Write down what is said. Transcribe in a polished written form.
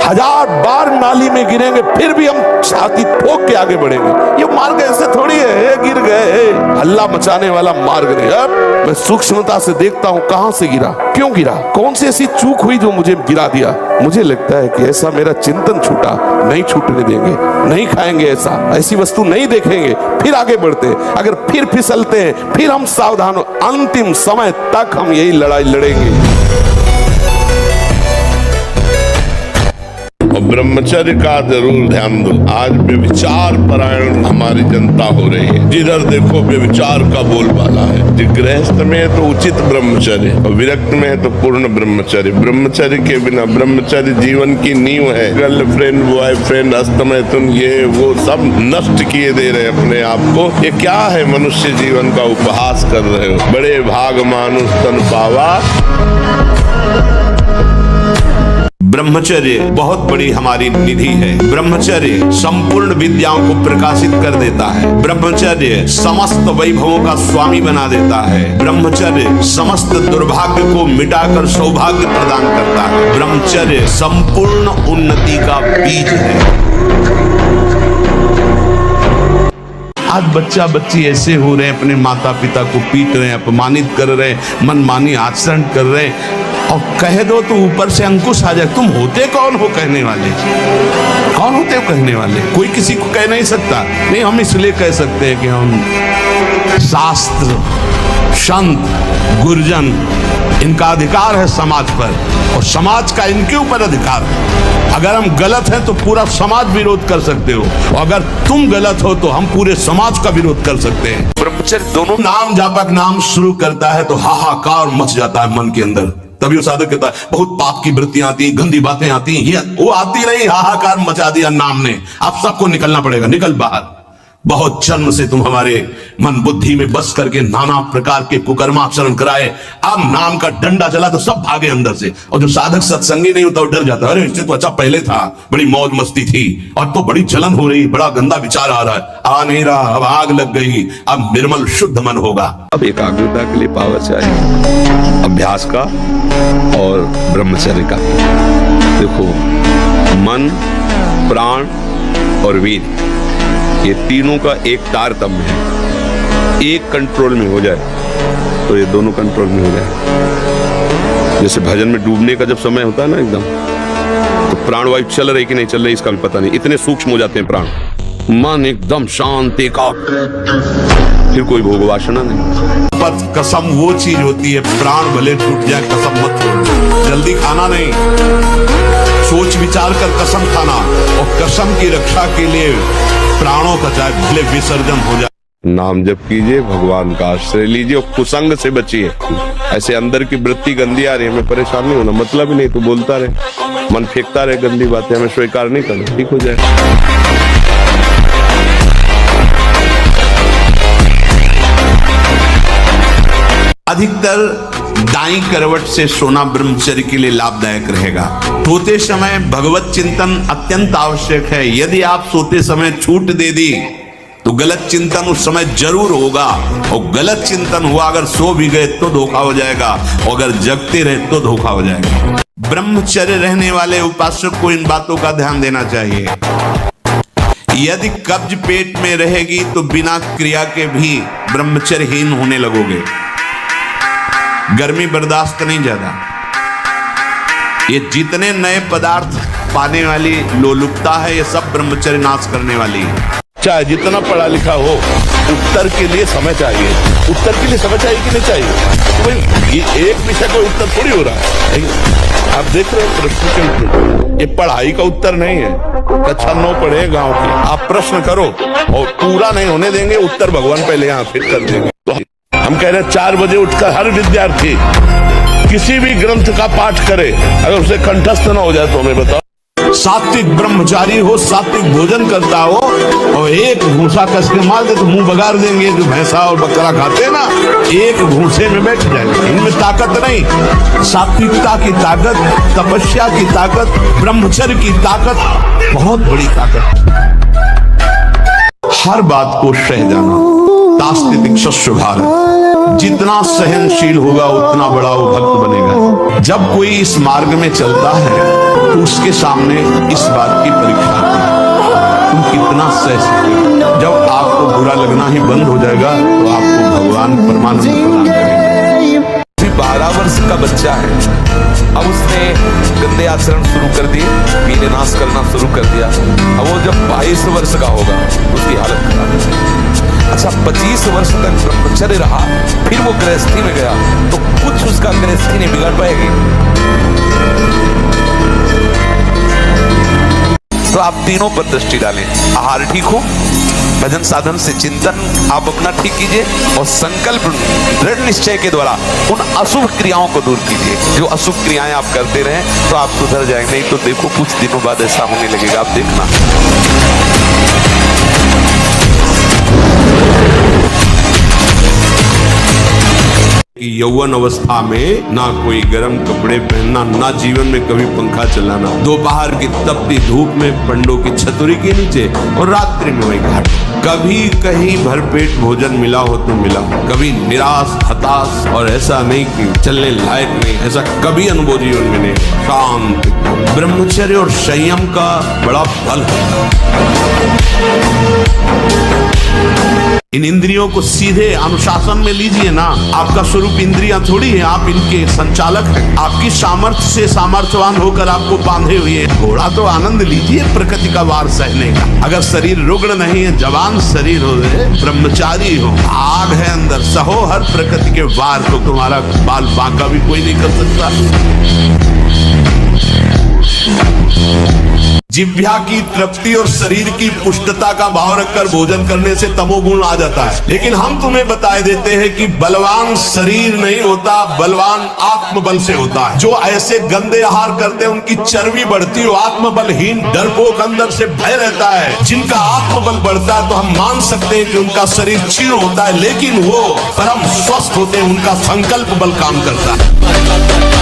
1000 बार नाली में गिरेंगे फिर भी हम छाती ठोक के आगे बढ़ेंगे। ये मार्ग ऐसे थोड़ी है गिर गए, हल्ला मचाने वाला मार्ग नहीं। अब मैं सूक्ष्मता से देखता हूँ कहां से गिरा, क्यों गिरा, कौन सी ऐसी चूक हुई जो मुझे गिरा दिया। मुझे लगता है कि ऐसा मेरा चिंतन छूटा, नहीं छूटने देंगे, नहीं खाएंगे ऐसा, ऐसी वस्तु नहीं देखेंगे, फिर आगे बढ़ते हैं। अगर फिर फिसलते हैं फिर हम सावधान हो, अंतिम समय तक हम यही लड़ाई लड़ेंगे। और ब्रह्मचर्य का जरूर ध्यान दो। आज व्यभिचार परायण हमारी जनता हो रही है, जिधर देखो व्यभिचार का बोलबाला है। गृहस्थ में है तो उचित ब्रह्मचर्य और विरक्त में है तो पूर्ण ब्रह्मचर्य। ब्रह्मचर्य के बिना, ब्रह्मचर्य जीवन की नींव है। गर्लफ्रेंड, बॉयफ्रेंड, अस्तमैथुन, ये वो सब नष्ट किए दे रहे अपने आप को। ये क्या है, मनुष्य जीवन का उपहास कर रहे हो। बड़े भाग मानुष तन पावा। ब्रह्मचर्य बहुत बड़ी हमारी निधि है। ब्रह्मचर्य संपूर्ण विद्याओं को प्रकाशित कर देता है। ब्रह्मचर्य समस्त वैभवों का स्वामी बना देता है। ब्रह्मचर्य समस्त दुर्भाग्य को मिटाकर सौभाग्य प्रदान करता है। ब्रह्मचर्य संपूर्ण उन्नति का बीज है। आज बच्चा बच्ची ऐसे हो रहे हैं, अपने माता पिता को पीट रहे हैं, अपमानित कर रहे हैं, मनमानी आचरण कर रहे हैं। और कह दो तो ऊपर से अंकुश आ जाए। तुम होते कौन हो कहने वाले? कौन होते हो कहने वाले? कोई किसी को कह नहीं सकता। नहीं, हम इसलिए कह सकते हैं कि हम शास्त्र, संत, गुरुजन, इनका अधिकार है समाज पर और समाज का इनके ऊपर अधिकार है। अगर हम गलत हैं तो पूरा समाज विरोध कर सकते हो, और अगर तुम गलत हो तो हम पूरे समाज का विरोध कर सकते हैं। ब्रह्मचर्य दोनों नाम जापक नाम शुरू करता है तो हाहाकार मच जाता है मन के अंदर। तभी वो साधक कहता है बहुत पाप की वृत्तियां आती, गंदी बातें आती, ये वो आती नहीं, हाहाकार मचा दिया नाम ने। अब सबको निकलना पड़ेगा, निकल बाहर। बहुत जन्म से तुम हमारे मन बुद्धि में बस करके नाना प्रकार के कुकर्माचरण कराए। अब नाम का डंडा चला तो सब भागे अंदर से। और जो साधक सत्संगी नहीं होता वो डर जाता है, अरे इससे तो अच्छा पहले था, बड़ी मौज मस्ती थी, अब तो बड़ी जलन हो रही, बड़ा गंदा विचार आ रहा है। आ नहीं रहा, अब आग लग गई, अब निर्मल शुद्ध मन होगा। अब एकाग्रता के लिए पावर चाहिए, अभ्यास का और ब्रह्मचर्य का। देखो, मन, प्राण और वीर, ये तीनों का एक तारतम्य है। एक कंट्रोल में हो जाए तो ये दोनों कंट्रोल में हो जाए। जैसे भजन में डूबने का जब समय होता है ना एकदम, तो प्राणवायु चल रही कि नहीं चल रही इसका भी पता नहीं, इतने सूक्ष्म हो जाते हैं प्राण। मन एकदम शांत, एकाग्र, फिर कोई भोग वासना नहीं। पर कसम वो चीज होती है, प्राण भले टूट जाए कसम मत तोड़ो। जल्दी खाना नहीं, सोच विचार कर कसम खाना, और कसम की रक्षा के लिए प्राणों का चाहे भले विसर्जन हो जाए। नाम जप कीजिए, भगवान का आश्रय लीजिए और कुसंग से बचिए। ऐसे अंदर की वृत्ति गंदी आ रही है, हमें परेशान नहीं होना, मतलब ही नहीं तो बोलता रहे, मन फेंकता रहे गंदी बातें, हमें स्वीकार नहीं करना, ठीक हो जाए। अधिकतर दाईं करवट से सोना ब्रह्मचर्य के लिए लाभदायक रहेगा। सोते समय भगवत चिंतन अत्यंत आवश्यक है। यदि आप सोते समय छूट दे दी तो गलत चिंतन उस समय जरूर होगा, और गलत चिंतन हुआ अगर सो भी गए तो धोखा हो जाएगा, और अगर जगते रहे तो धोखा हो जाएगा। ब्रह्मचर्य रहने वाले उपासक को इन बातों का ध्यान देना चाहिए। यदि कब्ज पेट में रहेगी तो बिना क्रिया के भी ब्रह्मचर्यहीन होने लगोगे। गर्मी बर्दाश्त नहीं ज्यादा, ये जितने नए पदार्थ पाने वाली लोलुपता है, ये सब ब्रह्मचर्य नाश करने वाली है। चाहे जितना पढ़ा लिखा हो, उत्तर के लिए समय चाहिए। उत्तर के लिए समय चाहिए कि नहीं चाहिए? तो भाई ये एक विषय का उत्तर थोड़ी हो रहा है। आप देख रहे हो प्रश्न के उत्तर, ये पढ़ाई का उत्तर नहीं है। कक्षा 9 पढ़े गांव की, आप प्रश्न करो और पूरा नहीं होने देंगे, उत्तर भगवान पहले यहाँ फिट कर देंगे। तो हम कह रहे हैं 4 बजे उठकर हर विद्यार्थी किसी भी ग्रंथ का पाठ करे, अगर उसे कंठस्थ न हो जाए तो हमें बताओ। सात्विक ब्रह्मचारी हो, सात्विक भोजन करता हो, और एक भूसा कस के मार दे तो मुंह बगाड़ देंगे। जो भैंसा और बकरा खाते हैं ना, एक भूसे में बैठ जाएंगे। इनमें ताकत नहीं, सात्विकता की ताकत, तपस्या की ताकत, ब्रह्मचर्य की ताकत, बहुत बड़ी ताकत। हर बात को सह जाना, तास्तिक शस्त्र भारत। जितना सहनशील होगा उतना बड़ा वो भक्त बनेगा। जब कोई इस मार्ग में चलता है तो उसके सामने इस बात की परीक्षा आती है, तुम कितना सह सकते हो। जब आपको बुरा लगना ही बंद हो जाएगा तो आपको भगवान परमानंद प्रदान करेंगे। 12 वर्ष का बच्चा है, अब उसने गंदे आचरण शुरू कर दिए, पीने नाश करना शुरू कर दिया। अब वो जब 22 वर्ष का होगा उसकी हालत खराब है। अच्छा, 25 वर्ष तक ब्रह्मचर्य रहा, फिर वो गृहस्थी में गया तो कुछ उसका गृहस्थी नहीं बिगाड़ पाएगी। तो आप तीनों पर दृष्टि डालें। आहार ठीक हो, भजन साधन से चिंतन आप अपना ठीक कीजिए और संकल्प दृढ़ निश्चय के द्वारा उन अशुभ क्रियाओं को दूर कीजिए। जो अशुभ क्रियाएं आप करते रहें तो आप सुधर जाएंगे। नहीं तो देखो कुछ दिनों बाद ऐसा होने लगेगा, आप देखना। यौवन अवस्था में ना कोई गर्म कपड़े पहनना, ना जीवन में कभी पंखा चलाना, दोपहर की तपती धूप में पंडों की छतरी के नीचे और रात्रि में वही घाट। कभी कहीं भरपेट भोजन मिला हो तो मिला, कभी निराश हताश और ऐसा नहीं कि चलने लायक नहीं, ऐसा कभी अनुभव जीवन में नहीं। शांत ब्रह्मचर्य और संयम का बड़ा बल होता है। इन इंद्रियों को सीधे अनुशासन में लीजिए ना। आपका स्वरूप इंद्रियां थोड़ी है, आप इनके संचालक हैं। आपकी सामर्थ्य से सामर्थ्यवान होकर आपको बांधे हुए हैं। थोड़ा तो आनंद लीजिए प्रकृति का वार सहने का। अगर शरीर रुग्ण नहीं है, जवान शरीर हो, ब्रह्मचारी हो, आग है अंदर, सहो हर प्रकृति के वार, तो तुम्हारा बाल बांका भी कोई नहीं कर सकता। जिह्वा की तृप्ति और शरीर की पुष्टता का भाव रखकर भोजन करने से तमोगुण आ जाता है। लेकिन हम तुम्हें बताए देते हैं कि बलवान शरीर नहीं होता, बलवान आत्मबल से होता है। जो ऐसे गंदे आहार करते हैं उनकी चर्बी बढ़ती हो, आत्मबलहीन डरपोक अंदर से भय रहता है। जिनका आत्मबल बढ़ता है तो हम मान सकते हैं कि उनका शरीर क्षीण होता है, लेकिन वो परम स्वस्थ होते हैं, उनका संकल्प बल काम करता है।